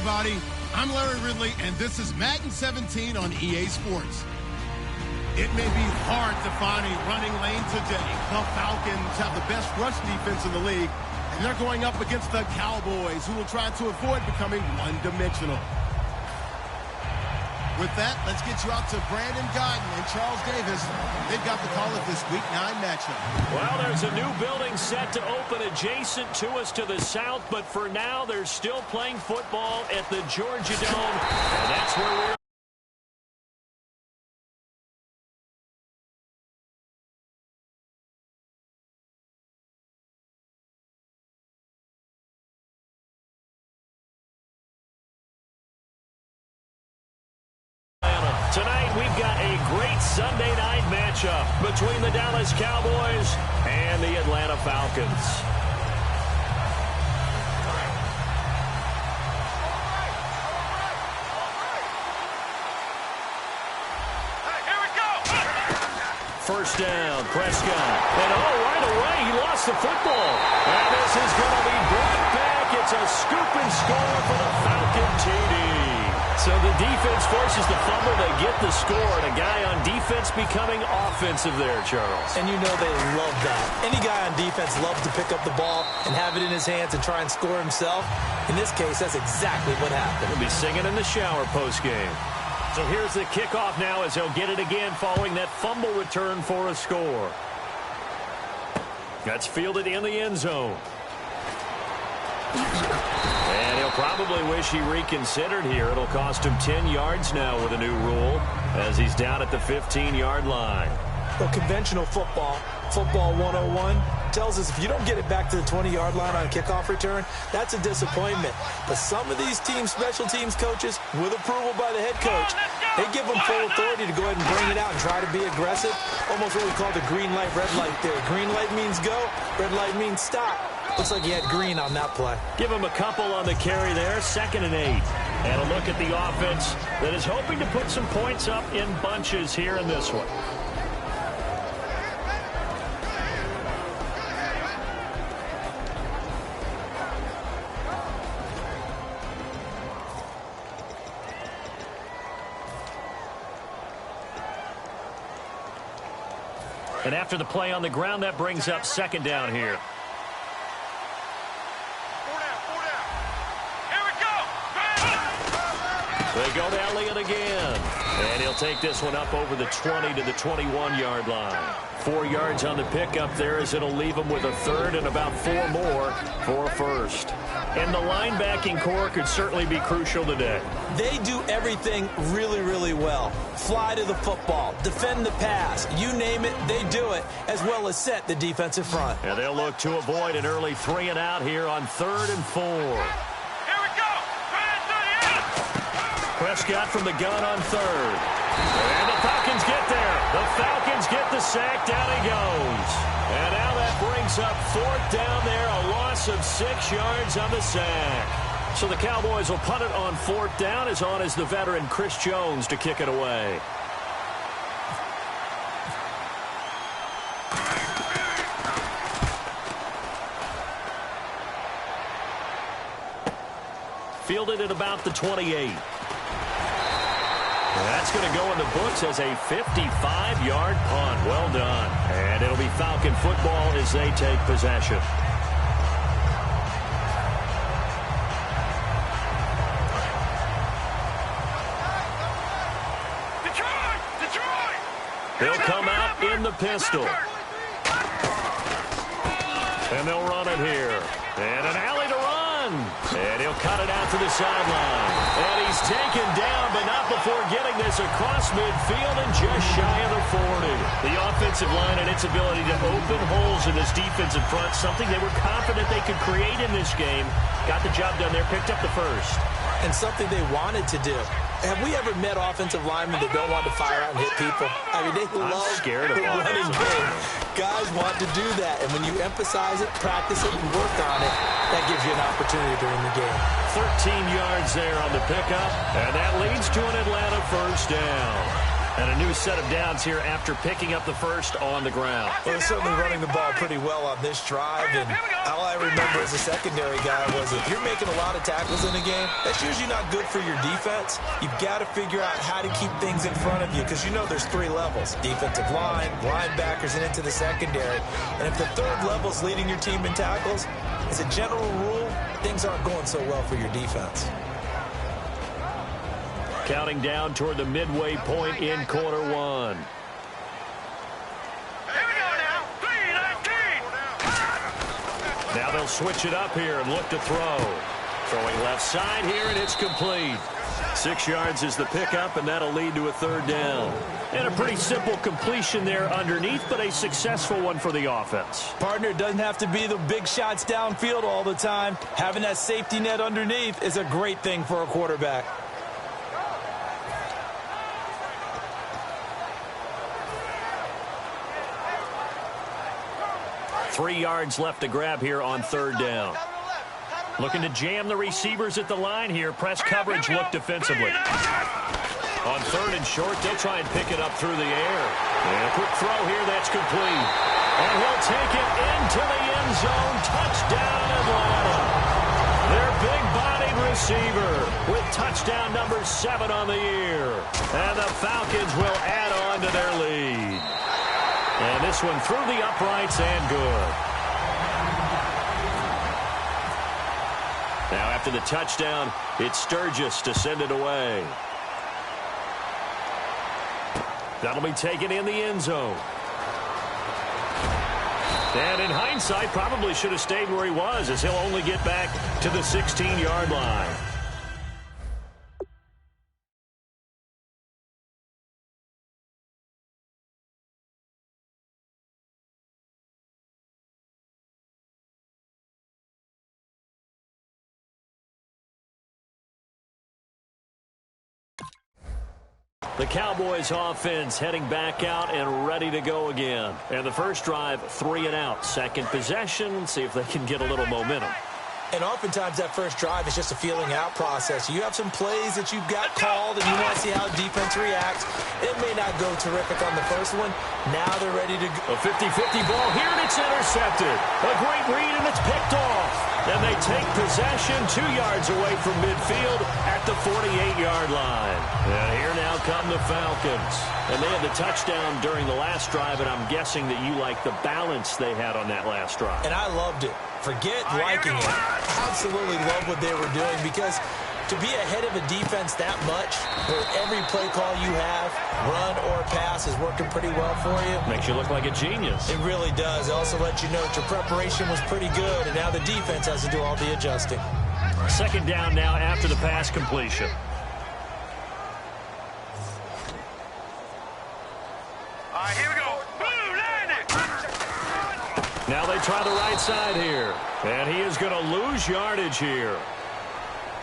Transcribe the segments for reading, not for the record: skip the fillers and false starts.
everybody. I'm Larry Ridley, and this is Madden 17 on EA Sports. It may be hard to find a running lane today. The Falcons have the best rush defense in the league, and they're going up against the Cowboys, who will try to avoid becoming one-dimensional. With that, let's get you out to Brandon Guyton and Charles Davis. They've got the call of this Week 9 matchup. Well, there's a new building set to open adjacent to us to the south, but for now, they're still playing football at the Georgia Dome, and that's where we're. Tonight, we've got a great Sunday night matchup between the Dallas Cowboys and the Atlanta Falcons. Here we go. First down, Prescott. And right away, he lost the football. And this is going to be brought back. It's a scoop and score for the Falcon TD. So the defense forces the fumble. They get the score, and a guy on defense becoming offensive there, Charles. And you know they love that. Any guy on defense loves to pick up the ball and have it in his hands and try and score himself. In this case, that's exactly what happened. He'll be singing in the shower post-game. So here's the kickoff now as he'll get it again following that fumble return for a score. That's fielded in the end zone. And he'll probably wish he reconsidered here. It'll cost him 10 yards now with a new rule as he's down at the 15-yard line. Well, conventional football 101, tells us if you don't get it back to the 20-yard line on a kickoff return, that's a disappointment. But some of these team special teams coaches, with approval by the head coach, they give them full authority to go ahead and bring it out and try to be aggressive. Almost what we call the green light, red light theory. Green light means go, red light means stop. Looks like he had green on that play. Give him a couple on the carry there, 2nd and 8. And a look at the offense that is hoping to put some points up in bunches here in this one. And after the play on the ground, that brings up 2nd down here. They go to Elliott again. And he'll take this one up over the 20 to the 21-yard line. 4 yards on the pickup there as it'll leave him with a 3rd and about 4 more for a 1st. And the linebacking core could certainly be crucial today. They do everything really, really well. Fly to the football, defend the pass, you name it, they do it, as well as set the defensive front. And they'll look to avoid an early 3 and out here on 3rd and 4. Prescott from the gun on 3rd. And the Falcons get there. The Falcons get the sack. Down he goes. And now that brings up 4th down there. A loss of 6 yards on the sack. So the Cowboys will punt it on 4th down. As on is the veteran Chris Jones to kick it away. Fielded at about the 28. That's going to go in the books as a 55-yard punt. Well done. And it'll be Falcon football as they take possession. Detroit! They'll come out in the pistol. And they'll run it here. And an alley to run. And he'll cut it out to the sideline. And he's taken down, but not before getting this across midfield and just shy of the 40. The offensive line and its ability to open holes in this defensive front, something they were confident they could create in this game. Got the job done there, picked up the 1st. And something they wanted to do. Have we ever met offensive linemen that don't want to fire out and hit people? I mean, they love scared of the running game. Guys want to do that, and when you emphasize it, practice it, and work on it, that gives you an opportunity during the game. 13 yards there on the pickup, and that leads to an Atlanta 1st down. And a new set of downs here after picking up the first on the ground. Well, they're certainly running the ball pretty well on this drive, and all I remember as a secondary guy was if you're making a lot of tackles in a game, that's usually not good for your defense. You've got to figure out how to keep things in front of you because you know there's three levels: defensive line, linebackers, and into the secondary. And if the third level's leading your team in tackles, as a general rule, things aren't going so well for your defense. Counting down toward the midway point in quarter one. Here we go now. 3-19. Now they'll switch it up here and look to throw. Throwing left side here, and it's complete. 6 yards is the pickup, and that'll lead to a third down. And a pretty simple completion there underneath, but a successful one for the offense. Partner, it doesn't have to be the big shots downfield all the time. Having that safety net underneath is a great thing for a quarterback. 3 yards left to grab here on third down. Looking to jam the receivers at the line here. Press coverage look defensively. On third and short, they'll try and pick it up through the air. And a quick throw here that's complete. And he'll take it into the end zone. Touchdown, Atlanta. Their big-bodied receiver with touchdown number 7 on the year. And the Falcons will add on to their lead. And this one through the uprights and good. Now after the touchdown, it's Sturgis to send it away. That'll be taken in the end zone. And in hindsight, probably should have stayed where he was, as he'll only get back to the 16-yard line. The Cowboys offense heading back out and ready to go again. And the first drive, 3 and out. Second possession, see if they can get a little momentum. And oftentimes that first drive is just a feeling out process. You have some plays that you've got called and you want to see how defense reacts. It may not go terrific on the first one. Now they're ready to go. A 50-50 ball here, and it's intercepted. A great read, and it's picked off. And they take possession 2 yards away from midfield at the 48-yard line. And here now come the Falcons. And they had the touchdown during the last drive, and I'm guessing that you like the balance they had on that last drive. And I loved it. Forget liking it. Absolutely love what they were doing, because to be ahead of a defense that much, where every play call you have, run or pass, is working pretty well for you. Makes you look like a genius. It really does. It also lets you know that your preparation was pretty good, and now the defense has to do all the adjusting. Second down now after the pass completion. Here we go. Boom, land it. Now they try the right side here. And he is going to lose yardage here.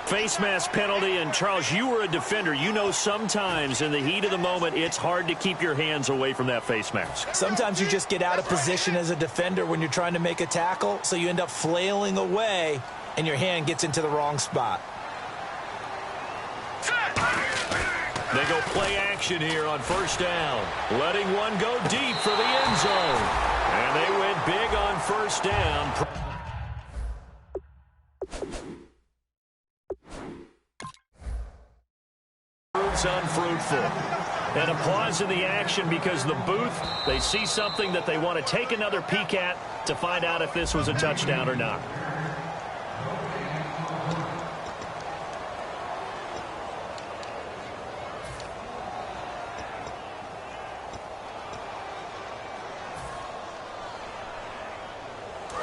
Face mask penalty, and Charles, you were a defender. You know sometimes in the heat of the moment, it's hard to keep your hands away from that face mask. Sometimes you just get out of position as a defender when you're trying to make a tackle, so you end up flailing away, and your hand gets into the wrong spot. They go play action here on first down. Letting one go deep for the end zone. And they went big on first down. Proves unfruitful. And a pause in the action because the booth, they see something that they want to take another peek at to find out if this was a touchdown or not.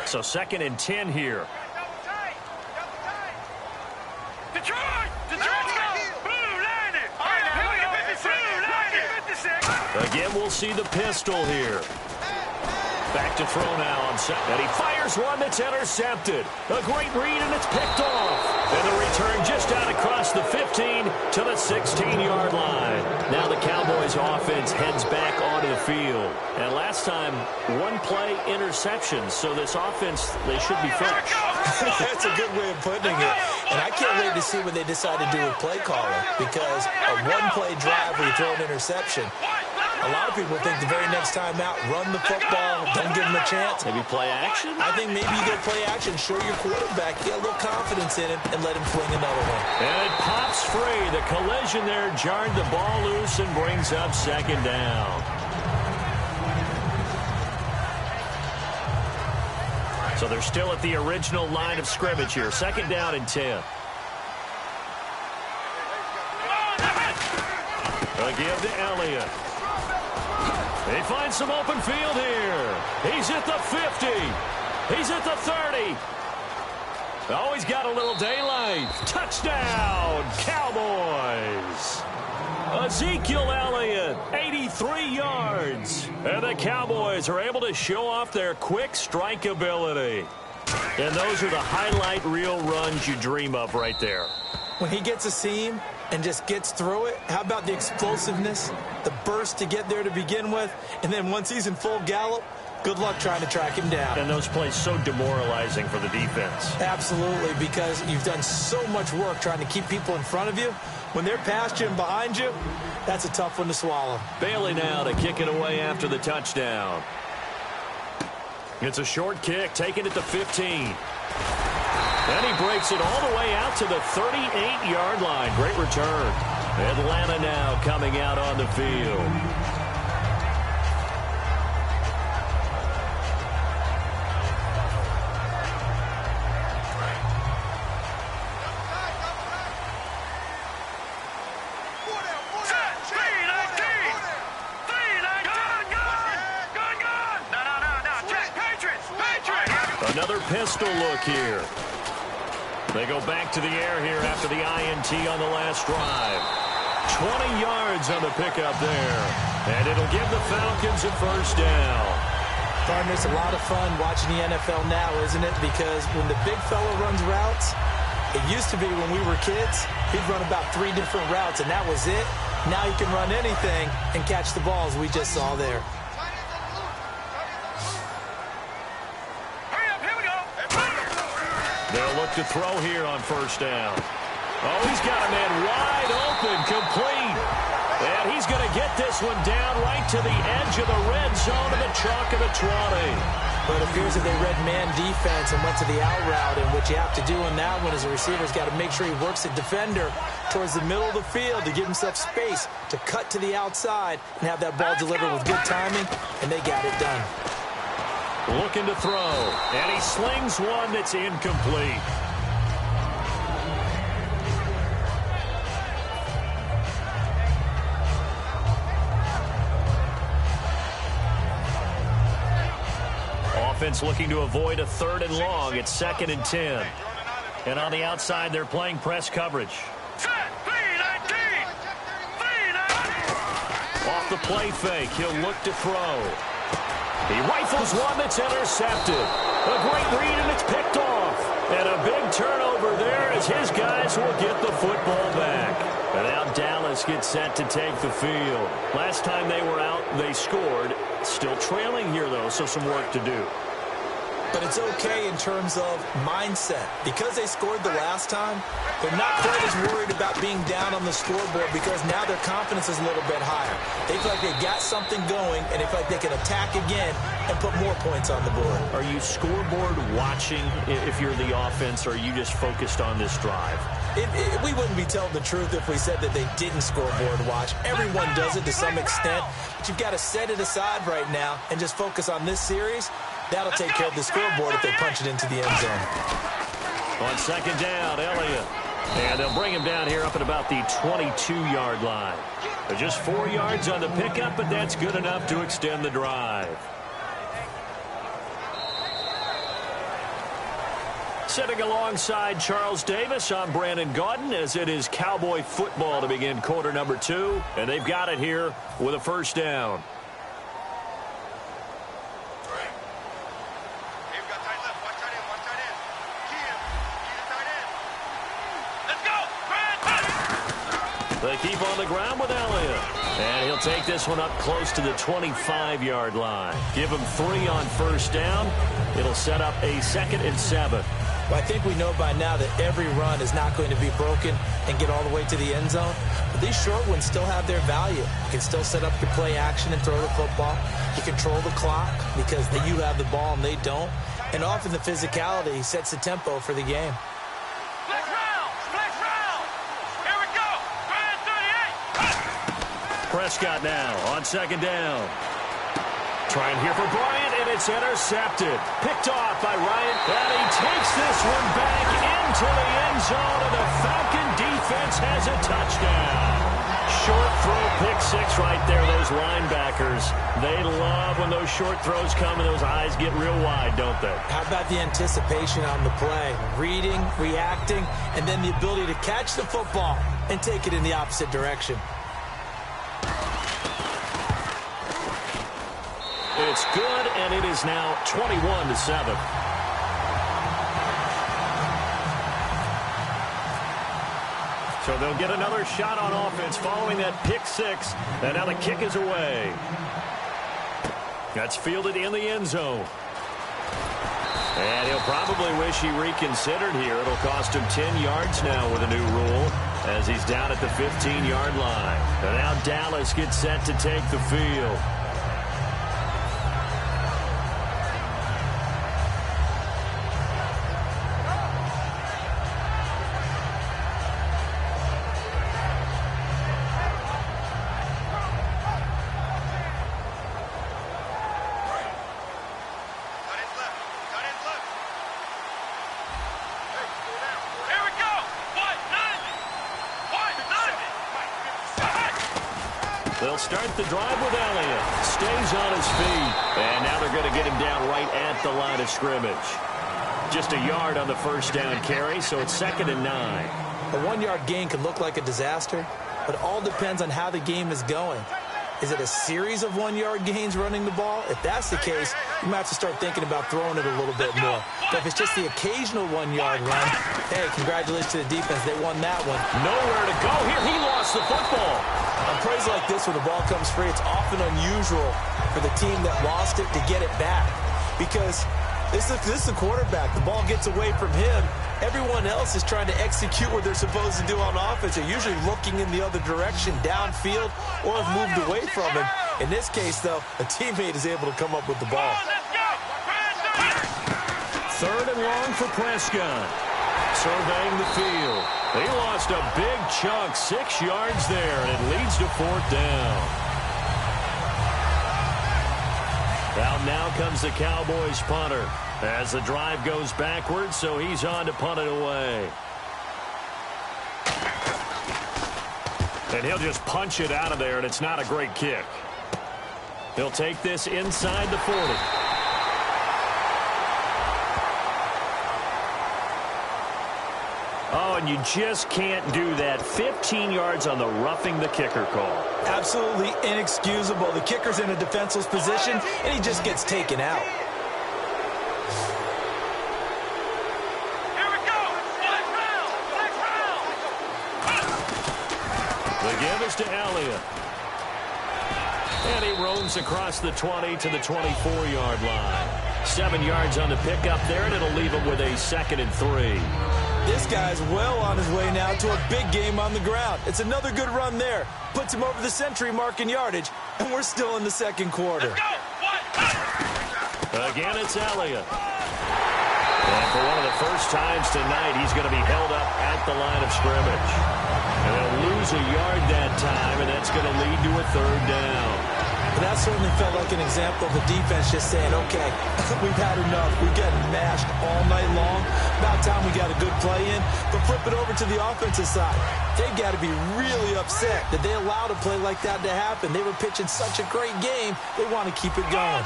So 2nd and 10 here. Detroit! Detroit! Boom, land it. All right, here we go. Boom, land it. 56. Again, we'll see the pistol here. Back to throw now on set. And he fires one that's intercepted. A great read, and it's picked off. And the return just out across the 15 to the 16-yard line. Now the Cowboys offense heads back onto the field. And last time, one-play interception, so this offense, they should be fresh. That's a good way of putting it. And I can't wait to see what they decide to do with play calling, because a one-play drive where you throw an interception, a lot of people think the very next time out, run the football, don't give them a chance. Maybe play action? I think maybe you go play action, show your quarterback, get a little confidence in him, and let him fling another one. And it pops free. The collision there jarred the ball loose and brings up second down. So they're still at the original line of scrimmage here. Second down and 10. A give to Elliott. He finds some open field here. He's at the 50. He's at the 30. Oh, he's got a little daylight. Touchdown, Cowboys. Ezekiel Elliott, 83 yards. And the Cowboys are able to show off their quick strike ability. And those are the highlight reel runs you dream of right there. When he gets a seam and just gets through it, how about the explosiveness, the burst to get there to begin with, and then once he's in full gallop, good luck trying to track him down. And those plays so demoralizing for the defense. Absolutely, because you've done so much work trying to keep people in front of you. When they're past you and behind you, that's a tough one to swallow. Bailey now to kick it away after the touchdown. It's a short kick, taking it to 15. And he breaks it all the way out to the 38-yard line. Great return. Atlanta now coming out on the field. Another pistol look here. They go back to the air here after the INT on the last drive. 20 yards on the pickup there. And it'll give the Falcons a first down. Partner, it's a lot of fun watching the NFL now, isn't it? Because when the big fella runs routes, it used to be when we were kids, he'd run about 3 different routes, and that was it. Now he can run anything and catch the balls we just saw there. They'll look to throw here on first down. Oh, he's got a man wide open, complete. And he's going to get this one down right to the edge of the red zone of the chalk of the 20. But it appears that they read man defense and went to the out route, and what you have to do in that one as a receiver is got to make sure he works the defender towards the middle of the field to give himself space to cut to the outside and have that ball delivered with good timing, and they got it done. Looking to throw, and he slings one that's incomplete. Offense looking to avoid a 3rd and long. It's 2nd and 10. And on the outside, they're playing press coverage. Off the play fake, he'll look to throw. He rifles one that's intercepted. A great read, and it's picked off. And a big turnover there as his guys will get the football back. And now Dallas gets set to take the field. Last time they were out, they scored. Still trailing here, though, so some work to do. But it's okay in terms of mindset. Because they scored the last time, they're not quite as worried about being down on the scoreboard because now their confidence is a little bit higher. They feel like they've got something going, and they feel like they can attack again and put more points on the board. Are you scoreboard watching if you're the offense, or are you just focused on this drive? We wouldn't be telling the truth if we said that they didn't scoreboard watch. Everyone does it to some extent, but you've got to set it aside right now and just focus on this series. That'll take care of the scoreboard if they punch it into the end zone. On second down, Elliott. And they'll bring him down here up at about the 22-yard line. They're just 4 yards on the pickup, but that's good enough to extend the drive. Sitting alongside Charles Davis, I'm Brandon Gaudin, as it is Cowboy football to begin quarter number 2. And they've got it here with a first down. They keep on the ground with Elliott. And he'll take this one up close to the 25-yard line. Give him 3 on first down. It'll set up a 2nd and 7. Well, I think we know by now that every run is not going to be broken and get all the way to the end zone. But these short ones still have their value. You can still set up your play action and throw the football. You control the clock because you have the ball and they don't. And often the physicality sets the tempo for the game. Flex round! Flex round! Here we go! Ryan 38! Prescott now on 2nd down. Trying here for Bryant, and it's intercepted. Picked off by Ryan, and he takes this one back into the end zone, and the Falcon defense has a touchdown. Short throw, pick 6 right there. Those linebackers, they love when those short throws come and those eyes get real wide, don't they? How about the anticipation on the play? Reading, reacting, and then the ability to catch the football and take it in the opposite direction. It's good, and it is now 21-7. So they'll get another shot on offense following that pick 6, and now the kick is away. That's fielded in the end zone. And he'll probably wish he reconsidered here. It'll cost him 10 yards now with a new rule as he's down at the 15-yard line. And now Dallas gets set to take the field. They'll start the drive with Elliott. Stays on his feet. And now they're going to get him down right at the line of scrimmage. Just a yard on the first down carry, so it's 2nd and 9. A 1-yard gain can look like a disaster, but it all depends on how the game is going. Is it a series of 1-yard gains running the ball? If that's the case, you might have to start thinking about throwing it a little bit more. But if it's just the occasional 1-yard run, hey, congratulations to the defense. They won that one. Nowhere to go here. He lost the football. On plays like this where the ball comes free, it's often unusual for the team that lost it to get it back. Because this is the quarterback. The ball gets away from him. Everyone else is trying to execute what they're supposed to do on offense. They're usually looking in the other direction, downfield, or have moved away from him. In this case, though, a teammate is able to come up with the ball. 3rd and long for Prescott. Surveying the field. He lost a big chunk, 6 yards there, and it leads to 4th down. Out now comes the Cowboys punter as the drive goes backwards, so he's on to punt it away. And he'll just punch it out of there, and it's not a great kick. He'll take this inside the 40. Oh, and you just can't do that. 15 yards on the roughing the kicker call. Absolutely inexcusable. The kicker's in a defenseless position, and he just gets taken out. Here we go! Flex round! Flex round! The give is to Elliott. And he roams across the 20 to the 24-yard line. 7 yards on the pickup there, and it'll leave him with a 2nd and 3. This guy's well on his way now to a big game on the ground. It's another good run there. Puts him over the century mark in yardage, and we're still in the 2nd quarter. Again, it's Elliott. And for one of the first times tonight, he's going to be held up at the line of scrimmage. And they'll lose a yard that time, and that's going to lead to a 3rd down. And that certainly felt like an example of the defense just saying, okay, we've had enough. We're getting mashed all night long. About time we got a good play in. But flip it over to the offensive side. They've got to be really upset that they allowed a play like that to happen. They were pitching such a great game. They want to keep it going.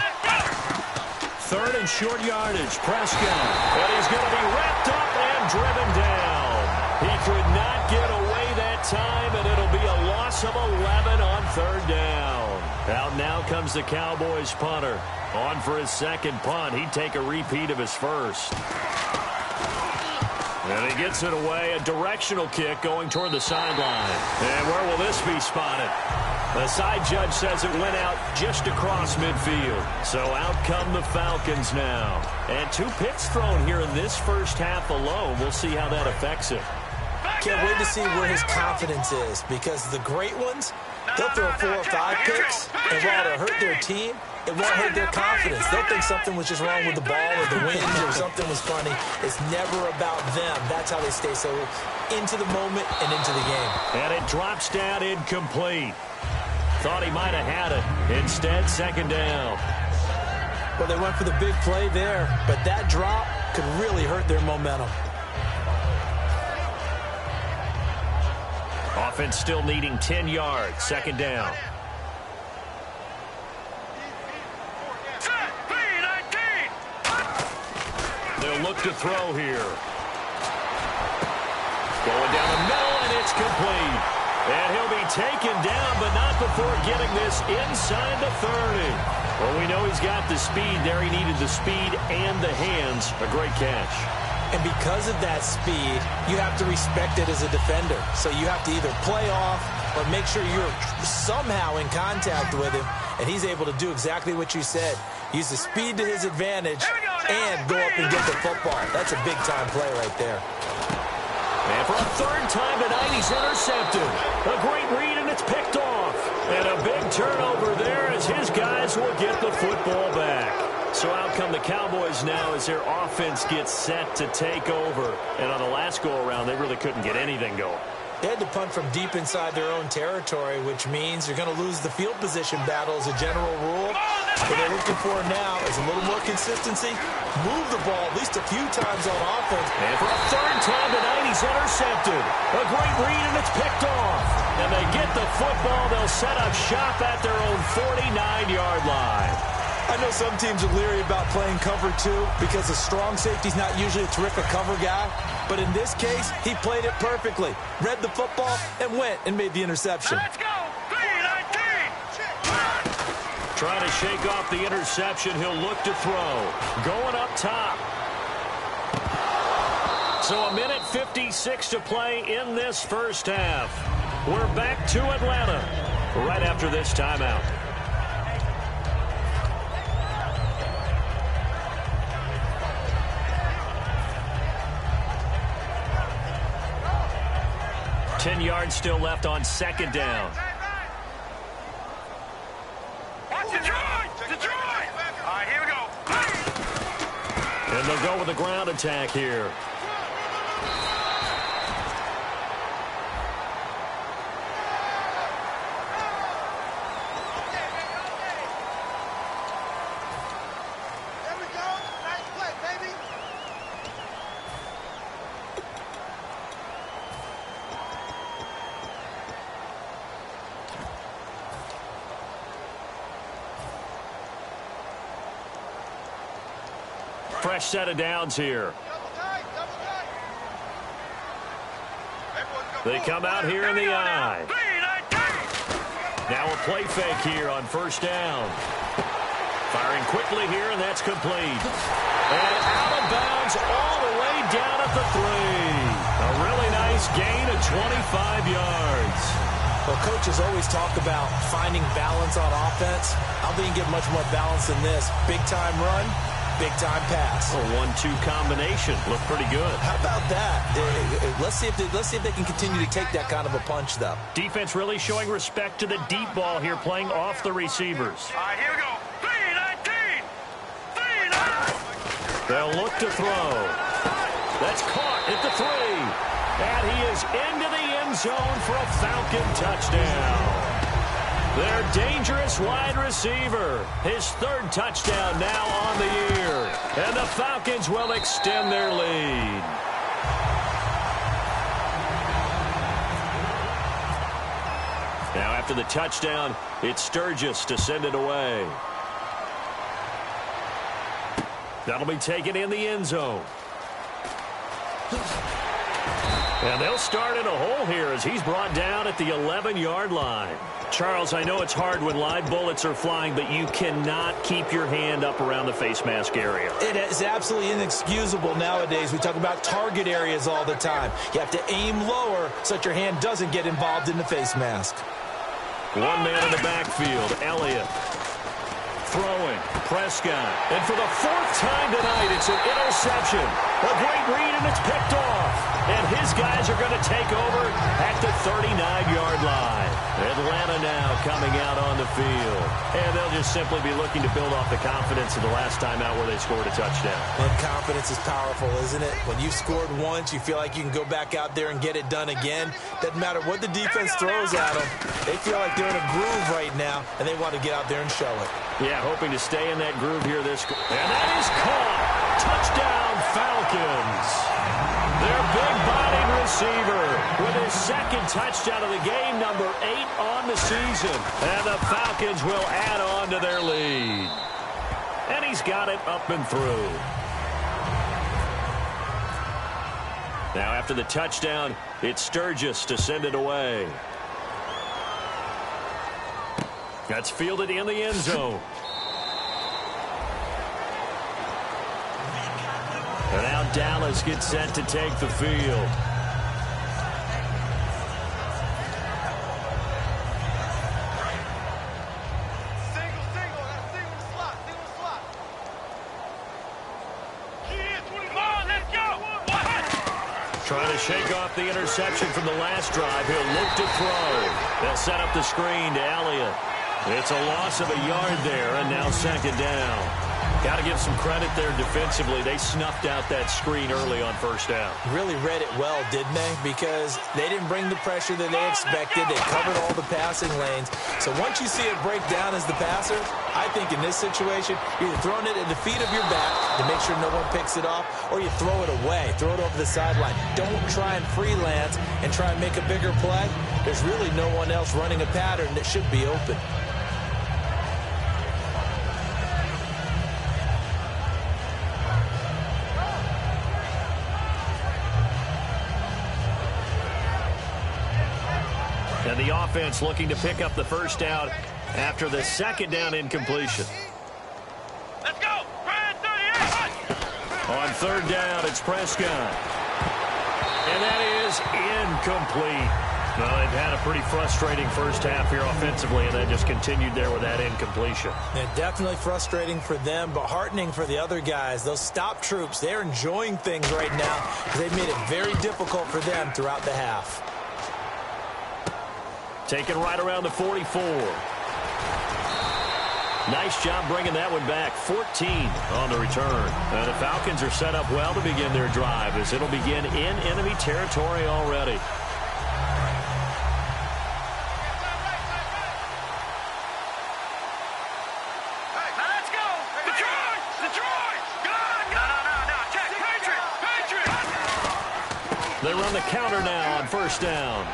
3rd and short yardage. Prescott. And he's going to be wrapped up and driven down. He could not get away that time, and it'll be a loss of 11 on 3rd down. Out now comes the Cowboys punter. On for his 2nd punt. He'd take a repeat of his first. And he gets it away, a directional kick going toward the sideline. And where will this be spotted? The side judge says it went out just across midfield. So out come the Falcons now. And 2 picks thrown here in this first half alone. We'll see how that affects him. Can't wait to see where his confidence is, because the great ones, they'll throw 4 or 5 picks, and while it'll hurt their team, it won't hurt their confidence. They'll think something was just wrong with the ball or the wind or something was funny. It's never about them. That's how they stay so into the moment and into the game. And it drops down incomplete. Thought he might have had it. Instead, second down. Well, they went for the big play there, but that drop could really hurt their momentum. Offense still needing 10 yards. Second down. They'll look to throw here. Going down the middle, and it's complete. And he'll be taken down, but not before getting this inside the 30. Well, we know he's got the speed there. He needed the speed and the hands. A great catch. And because of that speed, you have to respect it as a defender. So you have to either play off or make sure you're somehow in contact with him. And he's able to do exactly what you said. Use the speed to his advantage and go up and get the football. That's a big-time play right there. And for a third time tonight, he's intercepted. A great read, and it's picked off. And a big turnover there as his guys will get the football back. So out come the Cowboys now as their offense gets set to take over. And on the last go-around, they really couldn't get anything going. They had to punt from deep inside their own territory, which means you're going to lose the field position battle as a general rule. What they're looking for now is a little more consistency. Move the ball at least a few times on offense. And for a third time tonight, he's intercepted. A great read, and it's picked off. And they get the football. They'll set up shop at their own 49-yard line. I know some teams are leery about playing cover 2 because the strong safety's not usually a terrific cover guy. But in this case, he played it perfectly. Read the football and went and made the interception. Let's go! 3-19! Trying to shake off the interception. He'll look to throw. Going up top. So a minute 56 to play in this first half. We're back to Atlanta right after this timeout. Ten yards still left on second down. Detroit! Detroit! All right, here we go. And they'll go with the ground attack here. There we go. Nice play, baby. Fresh set of downs here. They come out here in the eye. Now a play fake here on first down. Firing quickly here, and that's complete. And out of bounds all the way down at the 3. A really nice gain of 25 yards. Well, coaches always talk about finding balance on offense. I don't think you can get much more balance than this. Big-time run, big-time pass. A 1-2 combination. Looked pretty good. How about that? Let's see if they can continue to take that kind of a punch, though. Defense really showing respect to the deep ball here, playing off the receivers. All right, here we go. 3-19! 3-19! They'll look to throw. That's caught at the 3. And he is into the end zone for a Falcon touchdown. Their dangerous wide receiver. His third touchdown now on the year. And the Falcons will extend their lead. Now after the touchdown, it's Sturgis to send it away. That'll be taken in the end zone. And they'll start in a hole here as he's brought down at the 11-yard line. Charles, I know it's hard when live bullets are flying, but you cannot keep your hand up around the face mask area. It is absolutely inexcusable nowadays. We talk about target areas all the time. You have to aim lower so that your hand doesn't get involved in the face mask. One man in the backfield, Elliott. Throwing, Prescott. And for the fourth time tonight, it's an interception. A great read, and it's picked off. And his guys are going to take over at the 39-yard line. Atlanta now coming out on the field. And they'll just simply be looking to build off the confidence of the last time out where they scored a touchdown. And confidence is powerful, isn't it? When you've scored once, you feel like you can go back out there and get it done again. Doesn't matter what the defense throws at them. They feel like they're in a groove right now, and they want to get out there and show it. Yeah, hoping to stay in that groove here. And that is caught. Touchdown, Falcons. Their big-bodied receiver with his second touchdown of the game, number 8 on the season. And the Falcons will add on to their lead. And he's got it up and through. Now after the touchdown, it's Sturgis to send it away. That's fielded in the end zone. And now Dallas gets set to take the field. Trying to shake off the interception from the last drive. He'll look to throw. They'll set up the screen to Elliott. It's a loss of a yard there, and now second down. Got to give some credit there defensively. They snuffed out that screen early on first down. Really read it well, didn't they? Because they didn't bring the pressure that they expected. They covered all the passing lanes. So once you see it break down as the passer, I think in this situation, you're either throwing it at the feet of your back to make sure no one picks it off, or you throw it away, throw it over the sideline. Don't try and freelance and try and make a bigger play. There's really no one else running a pattern that should be open. And the offense looking to pick up the first down after the second down incompletion. Let's go! Brian 38! On third down, it's Prescott. And that is incomplete. Well, they've had a pretty frustrating first half here offensively, and they just continued there with that incompletion. Yeah, definitely frustrating for them, but heartening for the other guys. Those stop troops, they're enjoying things right now because they've made it very difficult for them throughout the half. Taken right around the 44. Nice job bringing that one back. 14 on the return. And the Falcons are set up well to begin their drive as it'll begin in enemy territory already. They run the counter now on first down.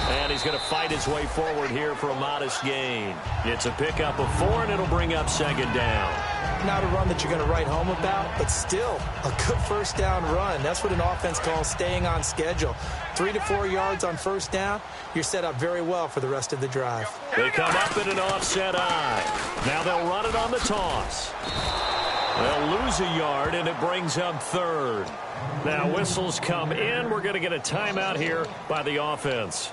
And he's going to fight his way forward here for a modest gain. It's a pickup of 4, and it'll bring up second down. Not a run that you're going to write home about, but still a good first down run. That's what an offense calls staying on schedule. 3 to 4 yards on first down, you're set up very well for the rest of the drive. They come up in an offset eye. Now they'll run it on the toss. They'll lose a yard, and it brings up third. Now whistles come in. We're going to get a timeout here by the offense.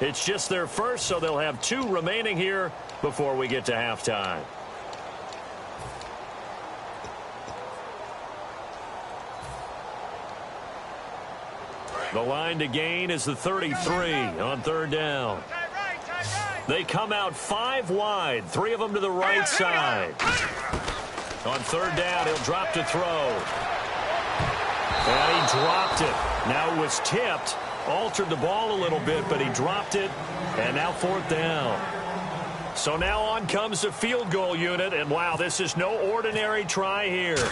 It's just their first, so they'll have 2 remaining here before we get to halftime. The line to gain is the 33 on third down. They come out 5 wide, 3 of them to the right side. On third down, he'll drop to throw. And he dropped it. Now it was tipped. Altered the ball a little bit, but he dropped it. And now fourth down. So now on comes the field goal unit. And, wow, this is no ordinary try here.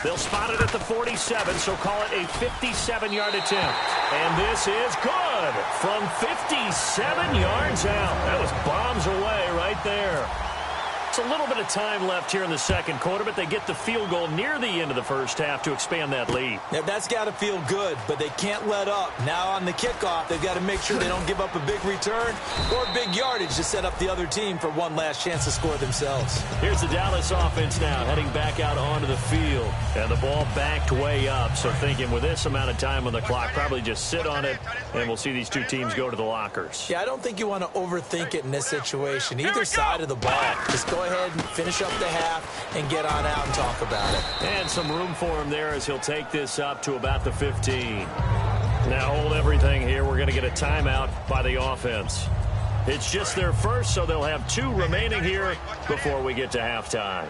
They'll spot it at the 47, so call it a 57-yard attempt. And this is good from 57 yards out. That was bombs away right there. It's a little bit of time left here in the second quarter, but they get the field goal near the end of the first half to expand that lead. Yeah, that's got to feel good, but they can't let up. Now on the kickoff, they've got to make sure they don't give up a big return or big yardage to set up the other team for one last chance to score themselves. Here's the Dallas offense now, heading back out onto the field. And the ball backed way up, so thinking with this amount of time on the clock, probably just sit on it, and we'll see these two teams go to the lockers. Yeah, I don't think you want to overthink it in this situation. Either side of the ball. Just go ahead and finish up the half and get on out and talk about it. And some room for him there as he'll take this up to about the 15. Now hold everything here. We're going to get a timeout by the offense. It's just their first, so they'll have 2 remaining here before we get to halftime.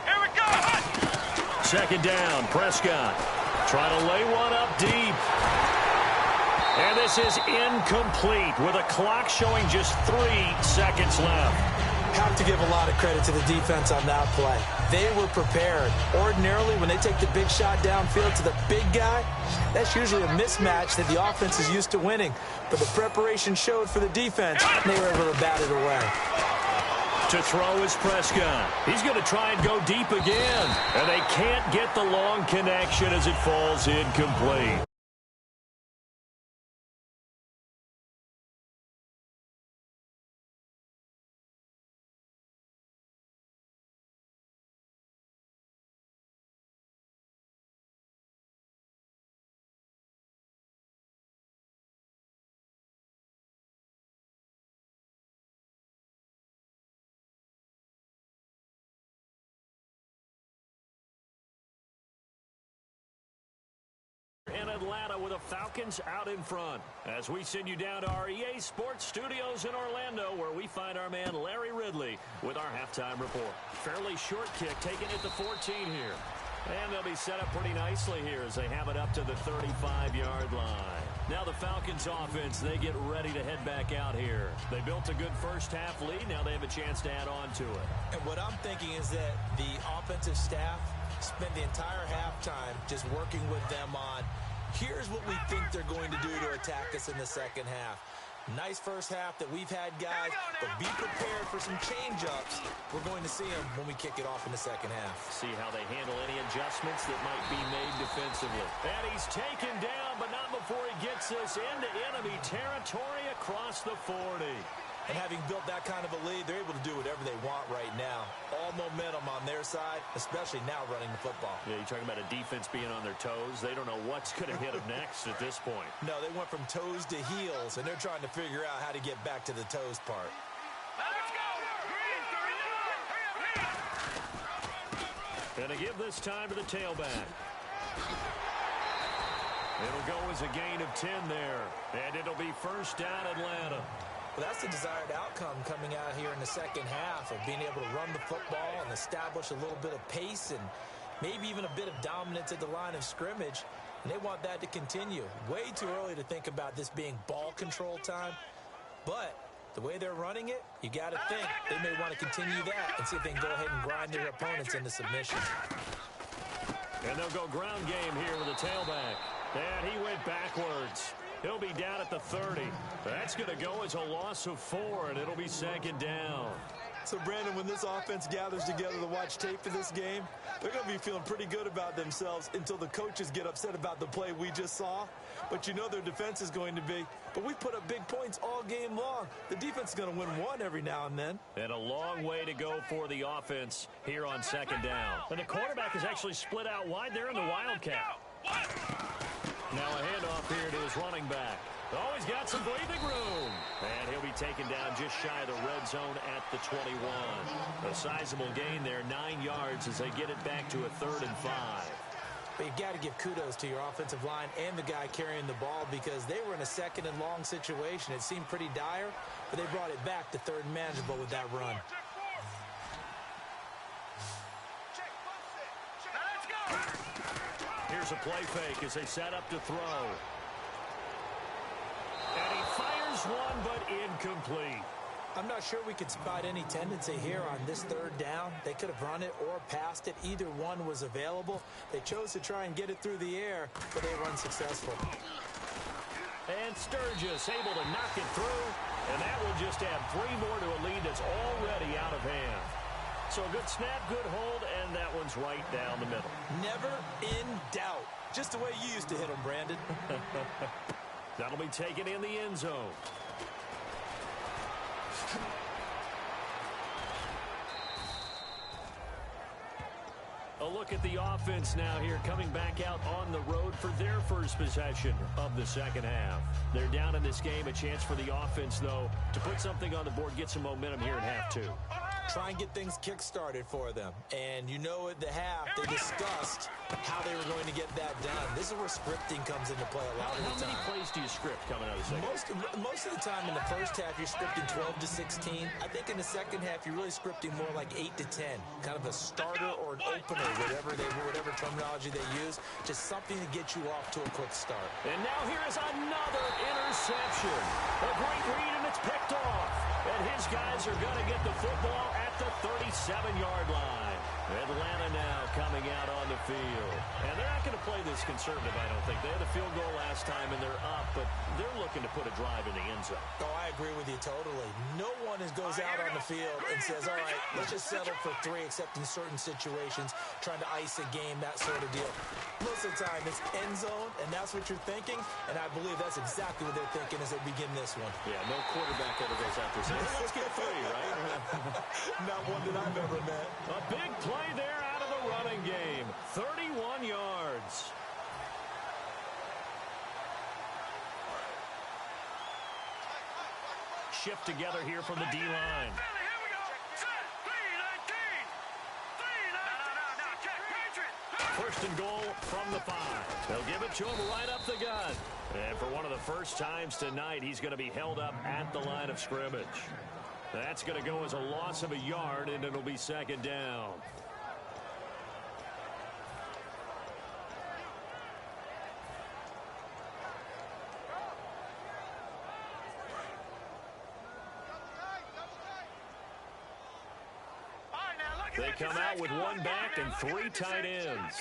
Here we go. Second down, Prescott. Trying to lay one up deep. And this is incomplete with a clock showing just 3 seconds left. Have to give a lot of credit to the defense on that play. They were prepared. Ordinarily, when they take the big shot downfield to the big guy, that's usually a mismatch that the offense is used to winning. But the preparation showed for the defense, and they were able to bat it away. To throw is Prescott. He's going to try and go deep again. And they can't get the long connection as it falls incomplete. In Atlanta with the Falcons out in front as we send you down to our EA Sports Studios in Orlando, where we find our man Larry Ridley with our halftime report. Fairly short kick taken at the 14 here. And they'll be set up pretty nicely here as they have it up to the 35-yard line. Now the Falcons offense, they get ready to head back out here. They built a good first half lead. Now they have a chance to add on to it. And what I'm thinking is that the offensive staff spent the entire halftime just working with them on, here's what we think they're going to do to attack us in the second half. Nice first half that we've had, guys, but be prepared for some change-ups. We're going to see them when we kick it off in the second half. See how they handle any adjustments that might be made defensively. And he's taken down, but not before he gets us into enemy territory across the 40. And having built that kind of a lead, they're able to do whatever they want right now. All momentum on their side, especially now running the football. Yeah, you're talking about a defense being on their toes. They don't know what's going to hit them next at this point. No, they went from toes to heels, and they're trying to figure out how to get back to the toes part. Let's go. And to give this time to the tailback. It'll go as a gain of 10 there. And it'll be first down Atlanta. Well, that's the desired outcome coming out here in the second half of being able to run the football and establish a little bit of pace and maybe even a bit of dominance at the line of scrimmage. And they want that to continue. Way too early to think about this being ball control time. But the way they're running it, you got to think they may want to continue that and see if they can go ahead and grind their opponents into submission. And they'll go ground game here with the tailback. And he went backwards. He'll be down at the 30. That's going to go as a loss of 4, and it'll be second down. So, Brandon, when this offense gathers together to watch tape for this game, they're going to be feeling pretty good about themselves until the coaches get upset about the play we just saw. But you know their defense is going to be. But we put up big points all game long. The defense is going to win one every now and then. And a long way to go for the offense here on second down. And the quarterback is actually split out wide there in the Wildcat. Now a handoff here to his running back. Oh, he's got some breathing room. And he'll be taken down just shy of the red zone at the 21. A sizable gain there, 9 yards as they get it back to a 3rd and 5. But you've got to give kudos to your offensive line and the guy carrying the ball because they were in a second and long situation. It seemed pretty dire, but they brought it back to 3rd and manageable with that run. Here's a play fake as they set up to throw. And he fires one, but incomplete. I'm not sure we could spot any tendency here on this 3rd down. They could have run it or passed it. Either one was available. They chose to try and get it through the air, but they were unsuccessful. And Sturgis able to knock it through. And that will just add 3 more to a lead that's already out of hand. So a good snap, good hold, and that one's right down the middle. Never in doubt. Just the way you used to hit them, Brandon. That'll be taken in the end zone. A look at the offense now here, coming back out on the road for their first possession of the second half. They're down in this game. A chance for the offense, though, to put something on the board, get some momentum here in half 2. Try and get things kick-started for them. And you know at the half, they discussed how they were going to get that done. This is where scripting comes into play a lot of the time. How many plays do you script coming out of the second? Most of the time in the first half, you're scripting 12 to 16. I think in the second half, you're really scripting more like 8 to 10. Kind of a starter or an opener, whatever terminology they use. Just something to get you off to a quick start. And now here is another interception. A great read, and it's picked off. And his guys are going to get the football at the 37-yard line. Atlanta now coming out on the field. And they're not going to play this conservative, I don't think. They had a field goal last time, and they're up, but they're looking to put a drive in the end zone. Oh, I agree with you totally. No one goes out on the field and says, all right, let's just settle for 3, except in certain situations, trying to ice a game, that sort of deal. Most of the time, it's end zone, and that's what you're thinking, and I believe that's exactly what they're thinking as they begin this one. Yeah, no quarterback ever goes out there saying, let's get 3, right? Not one that I've ever met. A big play there out of the running game. 31 yards. Shift together here from the D-line. First and goal from the 5. They'll give it to him right up the gut. And for one of the first times tonight, he's going to be held up at the line of scrimmage. That's going to go as a loss of a yard, and it'll be second down. They come out with 1 back and 3 tight ends.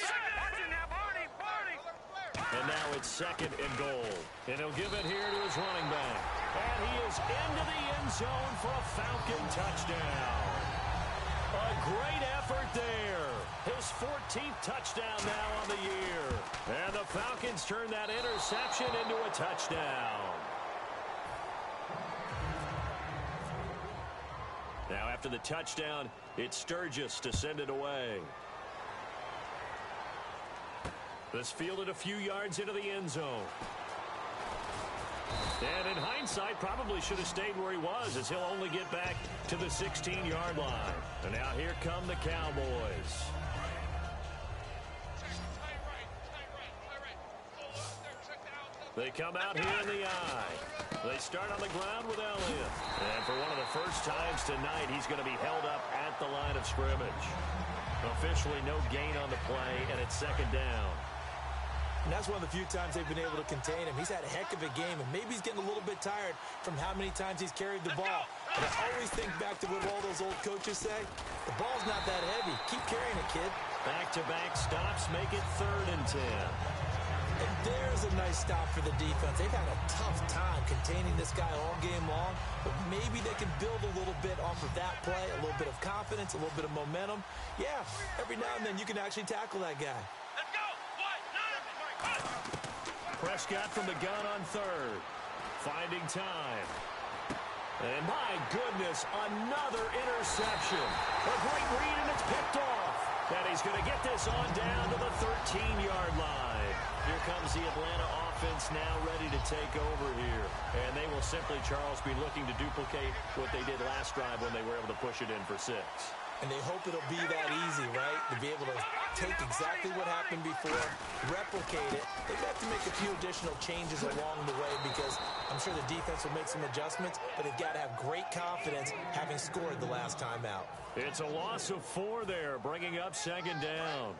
And now it's second and goal. And he'll give it here to his running back. And he is into the end zone for a Falcon touchdown. A great effort there. His 14th touchdown now on the year. And the Falcons turn that interception into a touchdown. Now after the touchdown, it's Sturgis to send it away. This fielded a few yards into the end zone. And in hindsight, probably should have stayed where he was, as he'll only get back to the 16-yard line. And now here come the Cowboys. They come out here in the eye. They start on the ground with Elliott. And for one of the first times tonight, he's going to be held up at the line of scrimmage. Officially no gain on the play, and it's second down. And that's one of the few times they've been able to contain him. He's had a heck of a game, and maybe he's getting a little bit tired from how many times he's carried the ball. But I always think back to what all those old coaches say. The ball's not that heavy. Keep carrying it, kid. Back-to-back stops make it 3rd and 10. And there's a nice stop for the defense. They've had a tough time containing this guy all game long, but maybe they can build a little bit off of that play, a little bit of confidence, a little bit of momentum. Yeah, every now and then you can actually tackle that guy. Let's go! Prescott from the gun on 3rd. Finding time. And my goodness, another interception. A great read, and it's picked off. And he's going to get this on down to the 13-yard line. Here comes the Atlanta offense now ready to take over here. And they will simply, Charles, be looking to duplicate what they did last drive when they were able to push it in for 6. And they hope it'll be that easy, right? To be able to take exactly what happened before, replicate it. They've got to make a few additional changes along the way because I'm sure the defense will make some adjustments, but they've got to have great confidence having scored the last time out. It's a loss of 4 there, bringing up second down.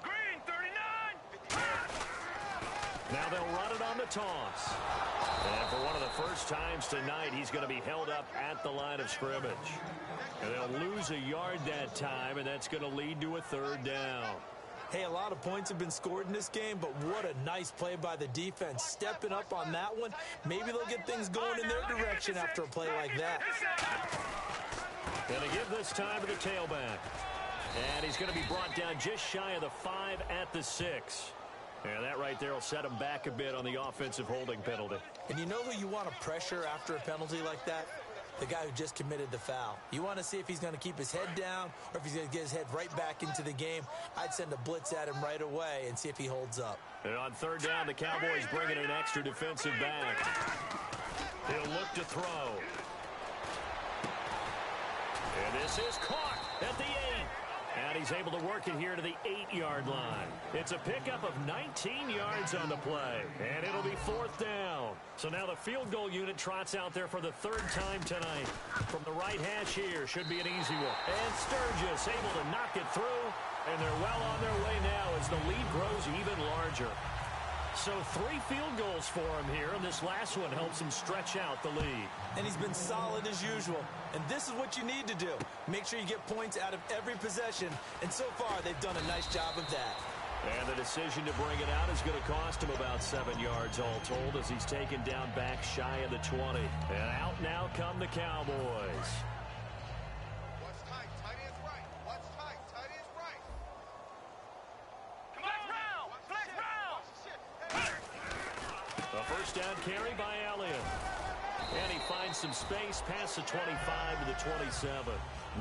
Green, 39! Now they'll run it on the toss. And for one of the first times tonight, he's going to be held up at the line of scrimmage. And they'll lose a yard that time, and that's going to lead to a 3rd down. Hey, a lot of points have been scored in this game, but what a nice play by the defense. Stepping up on that one, maybe they'll get things going in their direction after a play like that. Going to give this time to the tailback. And he's going to be brought down just shy of the 5 at the 6. And that right there will set him back a bit on the offensive holding penalty. And you know who you want to pressure after a penalty like that? The guy who just committed the foul. You want to see if he's going to keep his head down or if he's going to get his head right back into the game. I'd send a blitz at him right away and see if he holds up. And on third down, the Cowboys bring in an extra defensive back. He'll look to throw. And this is caught at the 8. And he's able to work it here to the 8-yard line. It's a pickup of 19 yards on the play. And it'll be 4th down. So now the field goal unit trots out there for the 3rd time tonight. From the right hash here, should be an easy one. And Sturgis able to knock it through. And they're well on their way now as the lead grows even larger. So 3 field goals for him here, and this last one helps him stretch out the lead. And he's been solid as usual. And this is what you need to do. Make sure you get points out of every possession. And so far, they've done a nice job of that. And the decision to bring it out is going to cost him about 7 yards all told as he's taken down back shy of the 20. And out now come the Cowboys. What's tight? Tight end's right. What's tight? Tight end's right. Come on, round! Flex round! A first down carry by Elliott. And he finds some space past the 25 to the 27.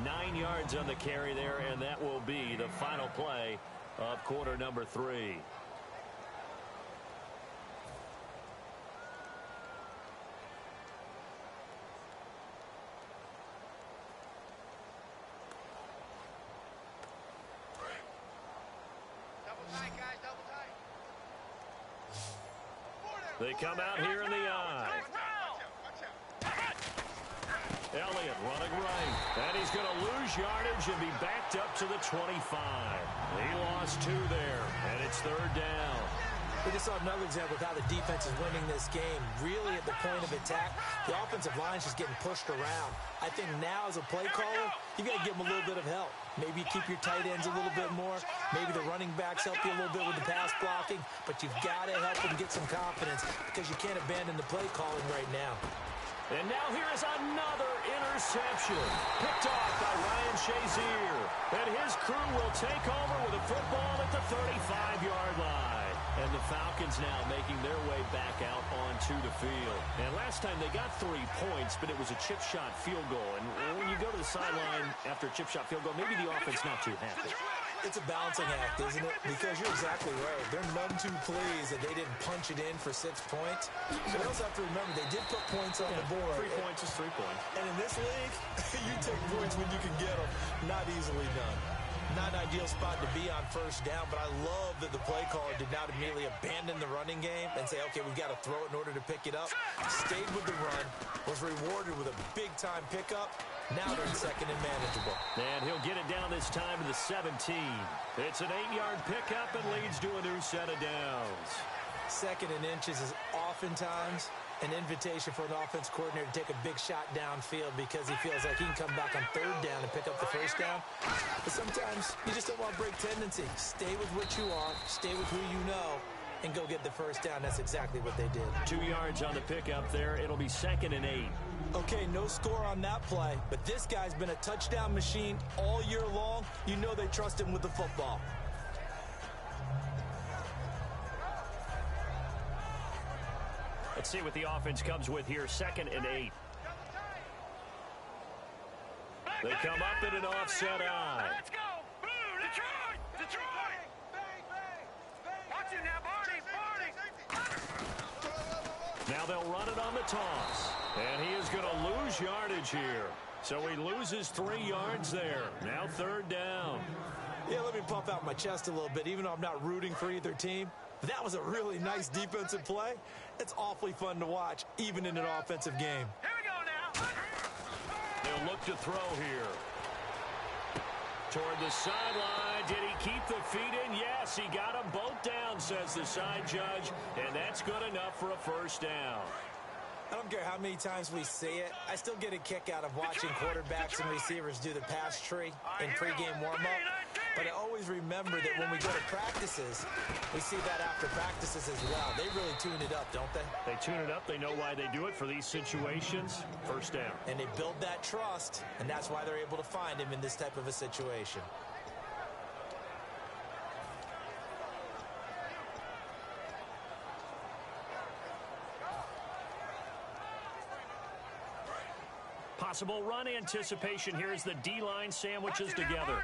9 yards on the carry there, and that will be the final play of quarter number 3. Double tight, guys, double tight. They come out here in the eye. Elliott running right. And he's going to lose yardage and be backed up to the 25. He lost 2 there, and it's 3rd down. We just saw another example of how the defense is winning this game. Really at the point of attack, the offensive line is just getting pushed around. I think now as a play caller, you got to give them a little bit of help. Maybe keep your tight ends a little bit more. Maybe the running backs help you a little bit with the pass blocking. But you've got to help them get some confidence because you can't abandon the play calling right now. And now here is another interception. Picked off by Ryan Shazier. And his crew will take over with a football at the 35-yard line. And the Falcons now making their way back out onto the field. And last time they got 3 points, but it was a chip shot field goal. And when you go to the sideline after a chip shot field goal, maybe the offense not too happy. It's a balancing act, isn't it? Because you're exactly right. They're none too pleased that they didn't punch it in for 6 points. But we also have to remember they did put points on the board. 3 points is 3 points. And in this league, you take points when you can get them. Not easily done. Not an ideal spot to be on first down, but I love that the play caller did not immediately abandon the running game and say, okay, we've got to throw it in order to pick it up. Stayed with the run, was rewarded with a big-time pickup. Now they're in second and manageable. And he'll get it down this time to the 17. It's an 8-yard pickup and leads to a new set of downs. Second and inches is oftentimes an invitation for an offense coordinator to take a big shot downfield because he feels like he can come back on third down and pick up the first down. But sometimes you just don't want to break tendency. Stay with what you are, stay with who you know, and go get the first down. That's exactly what they did. 2 yards on the pickup there. It'll be 2nd and 8. Okay, no score on that play, but this guy's been a touchdown machine all year long. You know they trust him with the football. Let's see what the offense comes with here. 2nd and 8. They come up in an offset eye. Let's go! Blue, Detroit! Detroit! Bang, bang, bang! Watch it now, Barney! Barney! Now they'll run it on the toss. And he is going to lose yardage here. So he loses 3 yards there. Now 3rd down. Yeah, let me puff out my chest a little bit, even though I'm not rooting for either team. That was a really nice defensive play. It's awfully fun to watch, even in an offensive game. Here we go now! They'll look to throw here. Toward the sideline. Did he keep the feet in? Yes, he got them both down, says the side judge. And that's good enough for a first down. I don't care how many times we see it. I still get a kick out of watching quarterbacks and receivers do the pass tree in pregame warm-up. But I always remember that when we go to practices, we see that after practices as well. They really tune it up, don't they? They tune it up. They know why they do it for these situations. First down. And they build that trust, and that's why they're able to find him in this type of a situation. Possible run anticipation here as the D-line sandwiches together.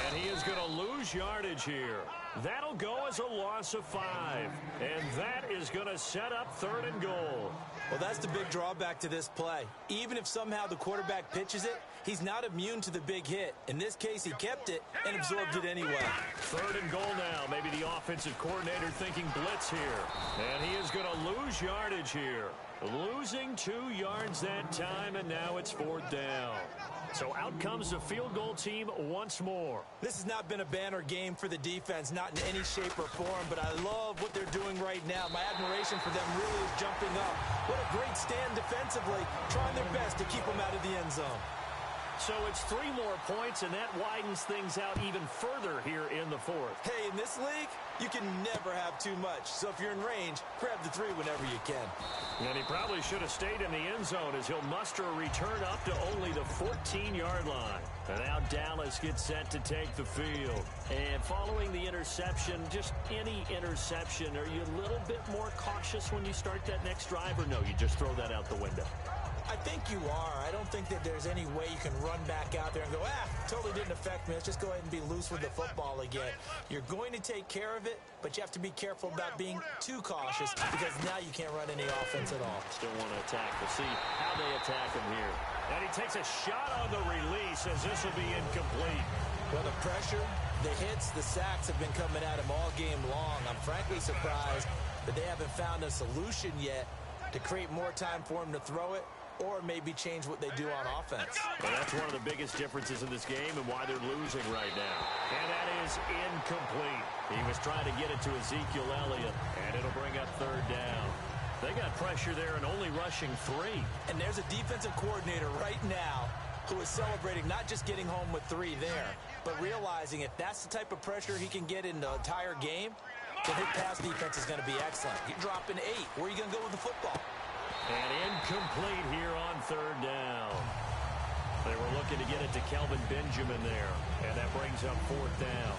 And he is going to lose yardage here. That'll go as a loss of 5. And that is going to set up 3rd and goal. Well, that's the big drawback to this play. Even if somehow the quarterback pitches it, he's not immune to the big hit. In this case, he kept it and absorbed it anyway. 3rd and goal now. Maybe the offensive coordinator thinking blitz here. And he is going to lose yardage here. Losing 2 yards that time, and now it's 4th down. So out comes the field goal team once more. This has not been a banner game for the defense, not in any shape or form, but I love what they're doing right now. My admiration for them really is jumping up. What a great stand defensively, trying their best to keep them out of the end zone. So it's 3 more points, and that widens things out even further here in the 4th. Hey, in this league, you can never have too much. So if you're in range, grab the 3 whenever you can. And he probably should have stayed in the end zone as he'll muster a return up to only the 14-yard line. And now Dallas gets set to take the field. And following the interception, just any interception, are you a little bit more cautious when you start that next drive, or no, you just throw that out the window? I think you are. I don't think that there's any way you can run back out there and go, totally didn't affect me. Let's just go ahead and be loose with the football again. You're going to take care of it, but you have to be careful about being too cautious because now you can't run any offense at all. Still want to attack. We'll see how they attack him here. And he takes a shot on the release as this will be incomplete. Well, the pressure, the hits, the sacks have been coming at him all game long. I'm frankly surprised that they haven't found a solution yet to create more time for him to throw it, or maybe change what they do on offense. Well, that's one of the biggest differences in this game and why they're losing right now. And that is incomplete. He was trying to get it to Ezekiel Elliott, and it'll bring up 3rd down. They got pressure there and only rushing 3. And there's a defensive coordinator right now who is celebrating not just getting home with 3 there, but realizing if that's the type of pressure he can get in the entire game, then his pass defense is going to be excellent. You're dropping 8. Where are you going to go with the football? And incomplete here on 3rd down. They were looking to get it to Kelvin Benjamin there. And that brings up 4th down.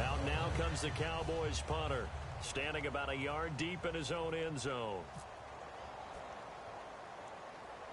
Out now comes the Cowboys punter, standing about a yard deep in his own end zone.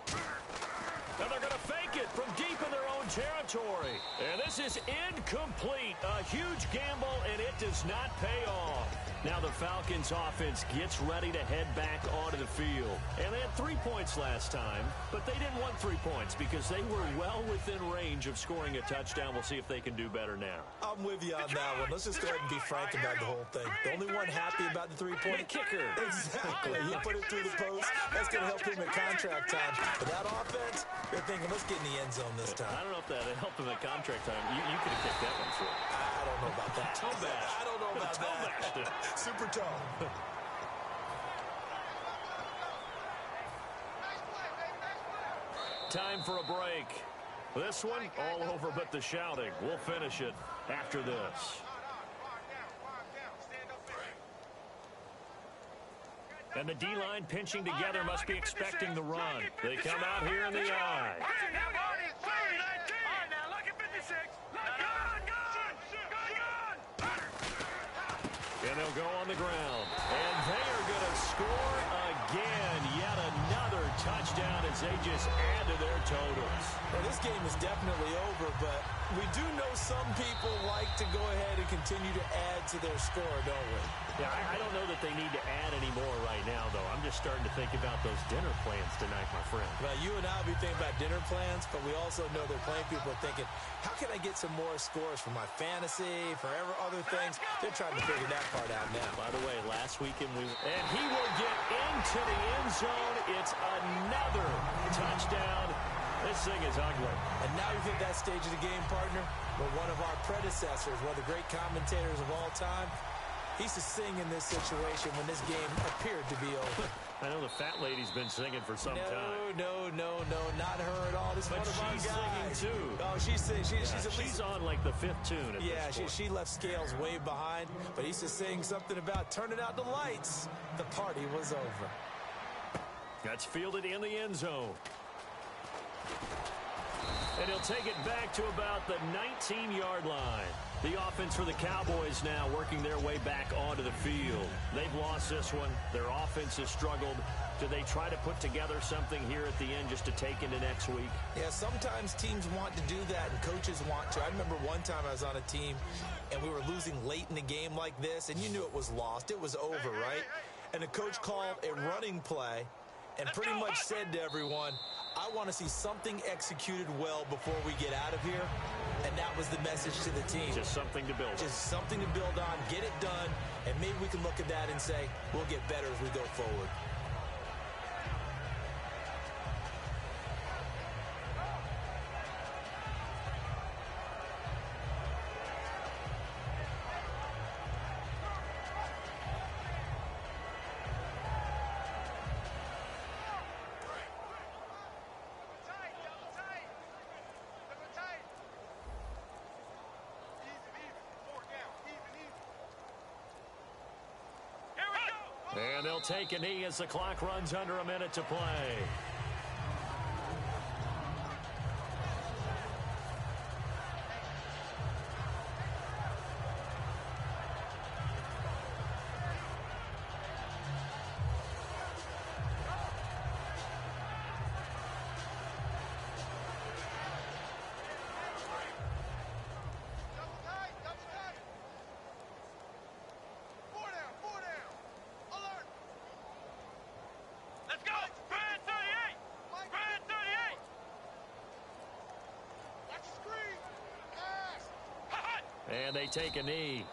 And they're going to fake it from deep in their own territory. And this is incomplete. A huge gamble, and it does not pay off. Now the Falcons offense gets ready to head back onto the field. And they had 3 points last time, but they didn't want 3 points because they were well within range of scoring a touchdown. We'll see if they can do better now. I'm with you on that one. Let's just go ahead and be frank about the whole thing. The only one happy about the 3-point kicker. Exactly. He put it through the post. That's going to help him at contract time. But that offense, they're thinking, let's get in the end zone this time. I don't know if that helped him at contract time. You could have kicked that one through. I don't know about that. Toe bash. I don't know about that. Super toe. Time for a break. This one, all over but the shouting. We'll finish it after this. And the D-line pinching together must be expecting the run. They come out here in the eye. And they'll go on the ground. And they are going to score again. Yet another touchdown as they just add to their totals. Well, this game is definitely over, but we do know some people like to go ahead and continue to add to their score, don't we? Yeah, I don't know that they need to add any more right now, though. I'm just starting to think about those dinner plans tonight, my friend. Well, you and I will be thinking about dinner plans, but we also know there are plenty of people thinking, how can I get some more scores for my fantasy, for other things? They're trying to figure that part out now. By the way, last weekend and he will get into the end zone. It's another touchdown. This thing is ugly. And now you've hit that stage of the game, partner, where one of our predecessors, one of the great commentators of all time, he used to sing in this situation when this game appeared to be over. I know the fat lady's been singing for some time. No, not her at all. This is but one of our she's guys. singing too. Oh, she's singing. She's on like the 5th tune at this point. She left Scales way behind, but he's just saying something about turning out the lights. The party was over. That's fielded in the end zone. And he'll take it back to about the 19-yard line. The offense for the Cowboys now working their way back onto the field. They've lost this one. Their offense has struggled. Do they try to put together something here at the end just to take into next week? Yeah, sometimes teams want to do that and coaches want to. I remember one time I was on a team and we were losing late in the game like this, and you knew it was lost. It was over, right? And the coach called a running play and pretty much said to everyone, I want to see something executed well before we get out of here. And that was the message to the team. Just something to build on. Just something to build on, get it done, and maybe we can look at that and say, we'll get better as we go forward. And they'll take a knee as the clock runs under a minute to play. And they take a knee.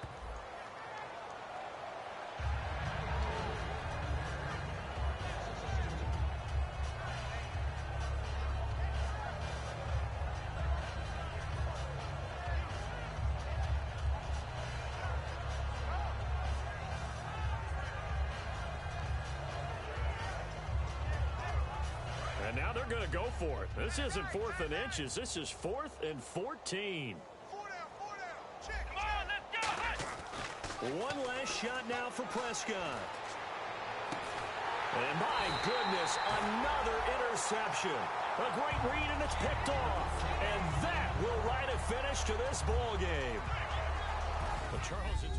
And now they're going to go for it. This isn't 4th and inches. This is 4th and 14. One last shot now for Prescott. And my goodness, another interception. A great read, and it's picked off. And that will write a finish to this ball game. But Charles, it's